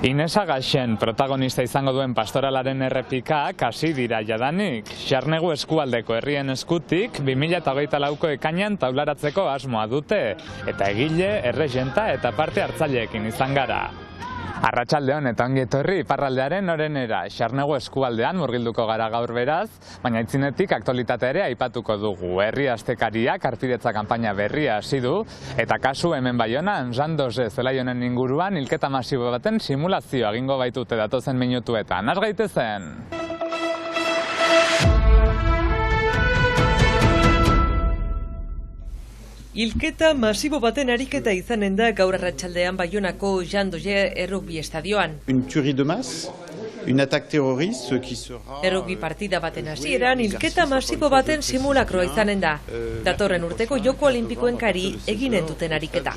Inesa Gaxen protagonista izango duen pastoralaren errepikak hasi dira jadanik. Xarnegu eskualdeko herrien eskutik 2024ko ekainean taularatzeko asmoa dute, eta egile, erregenta eta parte hartzaileekin izan gara. Arratsaldeon eta ongi etorri iparraldearen orenera. Xarnegu eskualdean murgilduko gara gaur beraz, baina aitzinetik aktualitatea ere aipatuko dugu. Herri astekariak harpidetza kanpaina berria hasi du, eta kasu hemen Baionan, Jean Dausez zelai honen inguruan hilketa masibo baten simulazioa egingo baitute datozen minutuetan. Has gaitezen! Hilketa masibo baten ariketa izanen da gaur arratsaldean Baionako Jean Dausez errugbi estadioan. Une tuerie de masse, une attaque terroriste qui sera... Errugbi partida baten hasieran hilketa masibo baten simulakroa izanen da. Datorren urteko Joko Olimpikoen kari eginen duten ariketa.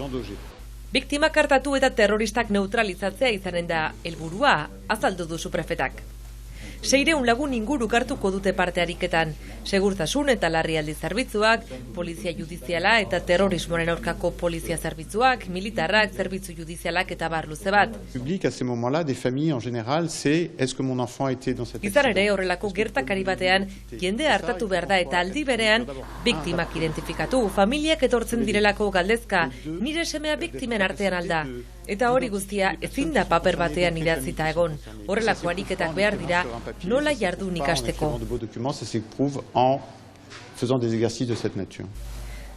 Biktimak hartatu eta terroristak neutralizatzea izanen da helburua, azaldu du prefetak. 600 lagun inguru hartuko dute parte ariketan, segurtasun eta larrialdi zerbitzuak, polizia judiziala eta terrorismoaren aurkako polizia zerbitzuak, militarrak, zerbitzu judizialak eta bar luze bat. Public à ces moments-là des familles en général, c'est est-ce que mon enfant était dans cette... Izan ere horrelako gertakari batean jende hartatu behar da eta aldi berean biktimak identifikatu, familiak etortzen direlako galdezka, nire semea biktimen artean alda. Eta hori guztia ezin da paper batean idatzita egon. Horrelako ariketak behar dira nola jardun ikasteko.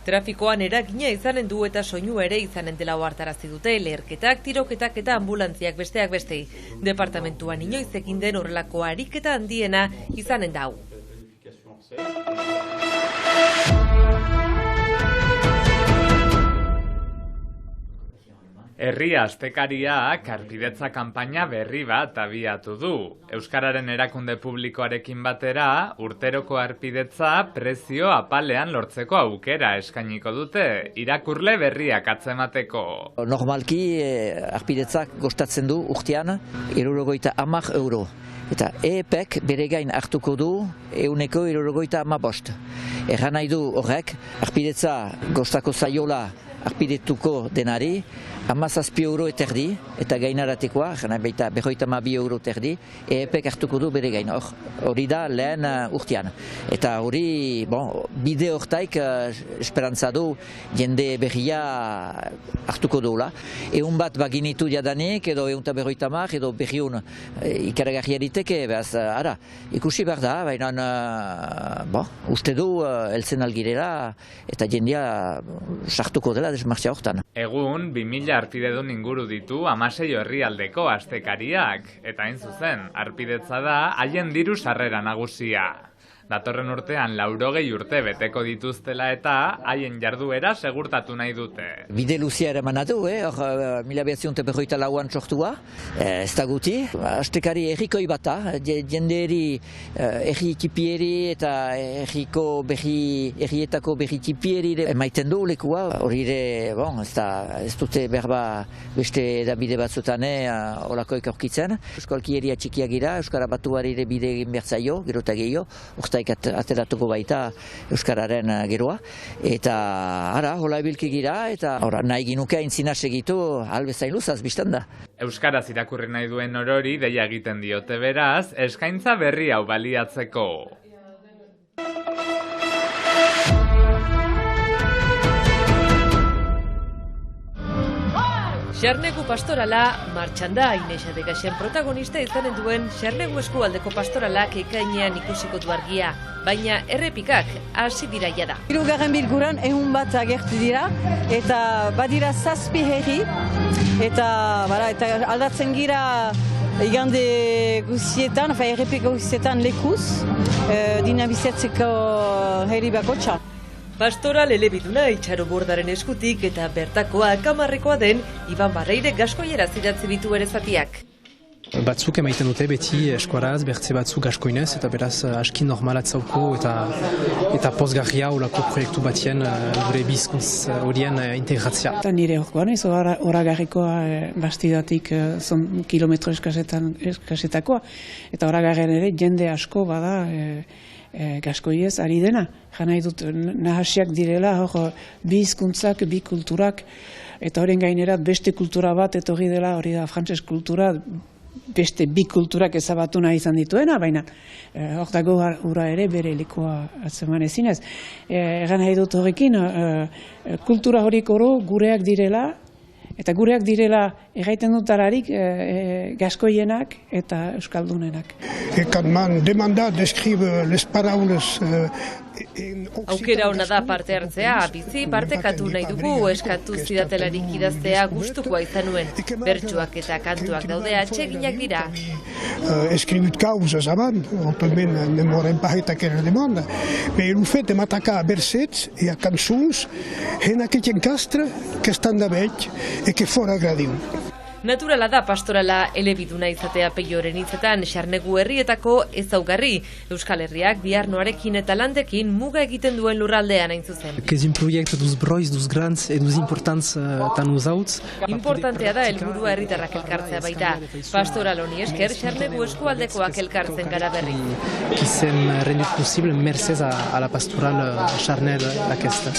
Trafikoan eragina izanen du eta soinu ere izanen dela ohartarazi dute, leherketak, tiroketak eta ambulantziak besteak beste. Departamentuan inoiz egin den horrelako ariketa handiena izanen da hau. Herri astekariak harpidetza kanpaina berri bat abiatu du. Euskararen erakunde publikoarekin batera, urteroko harpidetza prezio apalean lortzeko aukera eskainiko dute, irakurle berriak atzemateko. Normalki harpidetzak kostatzen du urtean 70 euro. Eta EPEK bere gain hartuko du 175. Erran nahi du horrek, harpidetza kostako zaiola harpidetuko denari, 17 euro eterdi, eta gainaratekoa, jana baita 52 euro eterdi, EPEK hartuko du bere gain, hori da lehen urtean. Eta hori, bide hortaik esperantza du jende berria hartuko duela. Egun bat baginitu jadanik, edo 150, edo berriun ikaragarri eriteke, behaz, ara, ikusi behar da, baina, uste du heltzen algirela, eta jendea sartuko dela desmartzia hortan. Egun, 2000 harpidedun inguru ditu 16 herrialdeko astekariak, eta hain zuzen, harpidetza da haien diru sarrera nagusia. Datorren urtean 80 urte beteko dituztela eta haien jarduera segurtatu nahi dute. Bide luzea ere manatu, 1954an sortua, ez da guti. Astekari errikoi bata, jenderi erri tipieri eta errietako berri tipieri emaiten du lekua. Hori ere, ez dute berba beste edabide batzutan olakoek aurkitzen. Euskalkieria txikiak gira, Euskara Batuari ere bide egin bertzaio, gero eta gehiago, ateratuko baita Euskararen geroa, eta ara, hola ebilki gira, eta nahi ginuke aintzina segitu albezain luzaz biztan da. Euskaraz irakurri nahi duen orori deia egiten diote beraz, eskaintza berri hau baliatzeko. Xarnegu pastorala martxan da. Inesa Gaxen protagonista izanen duen Xarnegu eskualdeko pastoralak ekainean ikusiko du argia, baina errepikak hasi dira jada. 3. bilkuran 100 bat agertu dira, eta badira 7 herri, eta aldatzen gira igande guztietan, errepiko guztietan lekuz, dinabizatzeko herri bakotxa. Pastoral elebiduna Itxaro Bordaren eskutik eta bertakoa kamarrekoa den Iban Barreire gaskoiera zidatzi bitu ere zatiak. Batzuk emaiten dute beti eskuaraz, bertze batzuk gaskoinez, eta beraz aski normalatzauko eta pozgarria olako proiektu batien gure bizkuntz horien integratzea. Nire horkoan ez horagarrikoa bastidatik kilometro eskasetakoa, eta horagarren ere jende asko bada gaskoiez ari dena. Jana nahi dut nahasiak direla bi hizkuntzak, bi kulturak eta horren gainerat beste kultura bat etorri dela, hori da frantses kultura, beste bi kulturak ezabatu nahi izan dituena, baina hor dago ura ere bere likoa atzeman ezinez. Egan nahi dut horrekin, kultura horik oro gureak direla, eta gureak direla erraiten dutararik gaskoienak eta euskaldunenak. Quand man demanda d'escrire les paraules Aukera hona da parte hartzea, bizi partekatu nahi dugu, eskatu zidatelarik idaztea gustukoa izan nuen. Bertsuak eta kantuak daude atseginak dira. Escrivit causas avant, on peut même ne m'aurait pas été quelle demande. Mais le fait de m'attaquer à versets et à cançons, en aquell encastre que estan de veig i que fora gradiu. Naturala da pastorala elebiduna izatea Peioren hitzetan Xarnegu herrietako ezaugarri. Euskal Herriak Biarnoarekin eta Landekin muga egiten duen lurraldean hain zuzen. Ez un proiekt duz broiz, duz grantz, duz importantz eta nuz hautz. Importantea da helburua herritarrak elkartzea baita. Pastoral honi esker Xarnegu eskualdekoak elkartzen gara berri. Qui s'est rendu possible mercez à la pastoral charnel aquesta.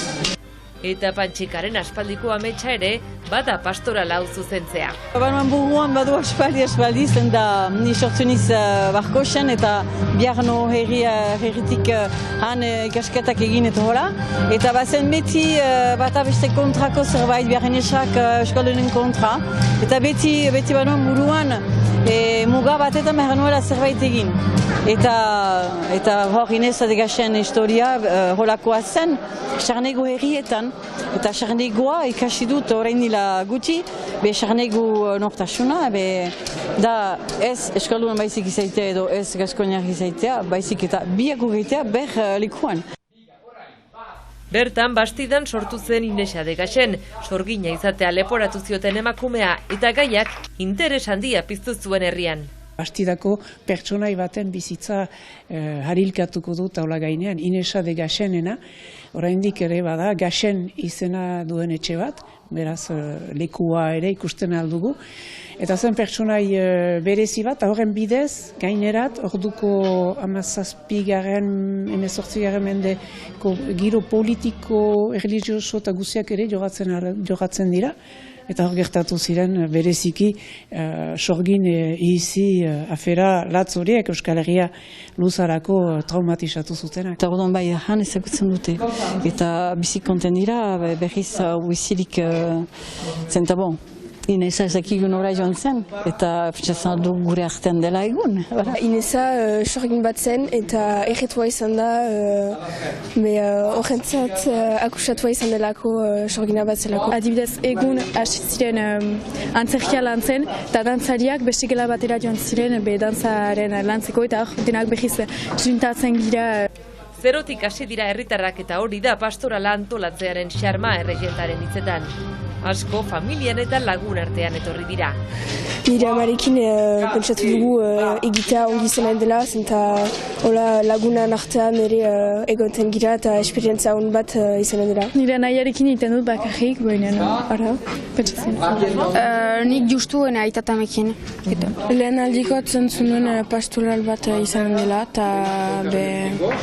Eta Pantxikaren aspaldiko ametsa ere, bada pastorala hau zuzentzea. Banuan buruan badu aspaldi zen da ni sortu niz Barkosen eta Biarno herritik han ikasketak egin eta hola. Eta bazen beti bata beste kontrako zerbait biarrenesak euskaldunen kontra. Eta beti banuan buruan muga batetan behar nuela zerbait egin. Eta hor Inez Adegasen historia holakoa zen, Xarnegu herrietan, eta Xarnegoa ikasi dut orain dela guti, Xarnegu nortasuna, da ez eskaldunan baizik izaitea edo ez gaskoinak izaitea, baizik eta biak ugeitea ber likuan. Bertan Bastidan sortu zen Inez Adegasen, sorgina izatea leporatu zioten emakumea eta gaiak interes handia piztu zuen herrian. Bastidako pertsonai baten bizitza harilkatuko du taula gainean, Inez Adegasenena, oraindik ere bada, Gasen izena duen etxe bat, beraz lekua ere ikusten aldugu. Eta zen pertsonai berezi bat, horren bidez, gainerat, orduko 17. Mendeko giro politiko, erlijioso eta guziak ere jogatzen dira. Eta hor gertatu ziren bereziki sorgin izi afera latz horiek Euskal Herria luzarako traumatizatu zutenak. Eta orduan bai han ezagutzen dute. Eta bizik konten dira berriz huizilik zentabon. Ineza ezakigun ora joan zen, eta pentsatzen du gure artean dela egun. Ineza sorgin bat zen eta erretua izan da, horrentzat akusatua izan delako sorgina bat zelako. Adibidez egun hasi ziren antzerkia lantzen, eta dantzariak beste gela batera joan ziren dantzaren lantzeko, eta denak behiz juntatzen gira. Zerotik hasi dira herritarrak eta hori da pastorala antolatzearen xarma erregientaren hitzetan. Asko familian eta lagun artean etorri dira. Nire amarekin pentsatu dugu egitea ongi zenen dela, zenta lagunan artean ere egonten gira eta esperientzia hon bat izanen dela. Nire nahiarekin egiten dut bakarrik, baina ara, pentsatzen. Nik justu aitatamekin. Lehen aldiko zentzunuen pastoral bat izanen dela eta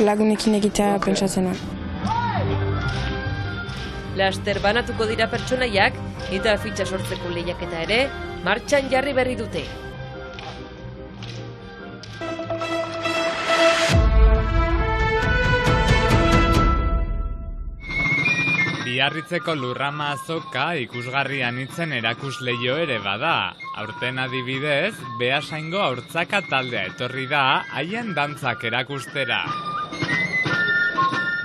lagunekin egitea pentsatzen. Laster banatuko dira pertsonaiak eta fitxa sortzeko lehiaketa ere martxan jarri berri dute. Biarritzeko lurrama azoka ikusgarri anitzen erakusleio ere bada. Aurten adibidez, Beasaingo Haurtzaka taldea etorri da haien dantzak erakustera.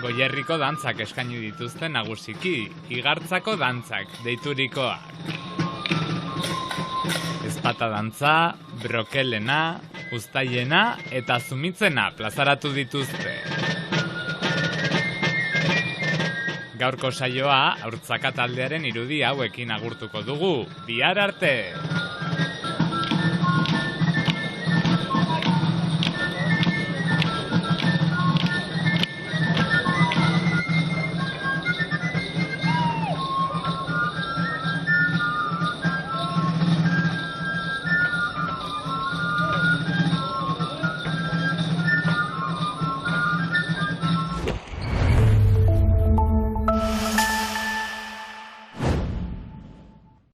Goierriko dantzak eskaini dituzte nagusiki, Igartzako dantzak deiturikoak. Ezpata dantza, brokelena, uztaiena eta zumitzena plazaratu dituzte. Gaurko saioa Haurtzaka taldearen irudi hauekin agurtuko dugu. Bihar arte!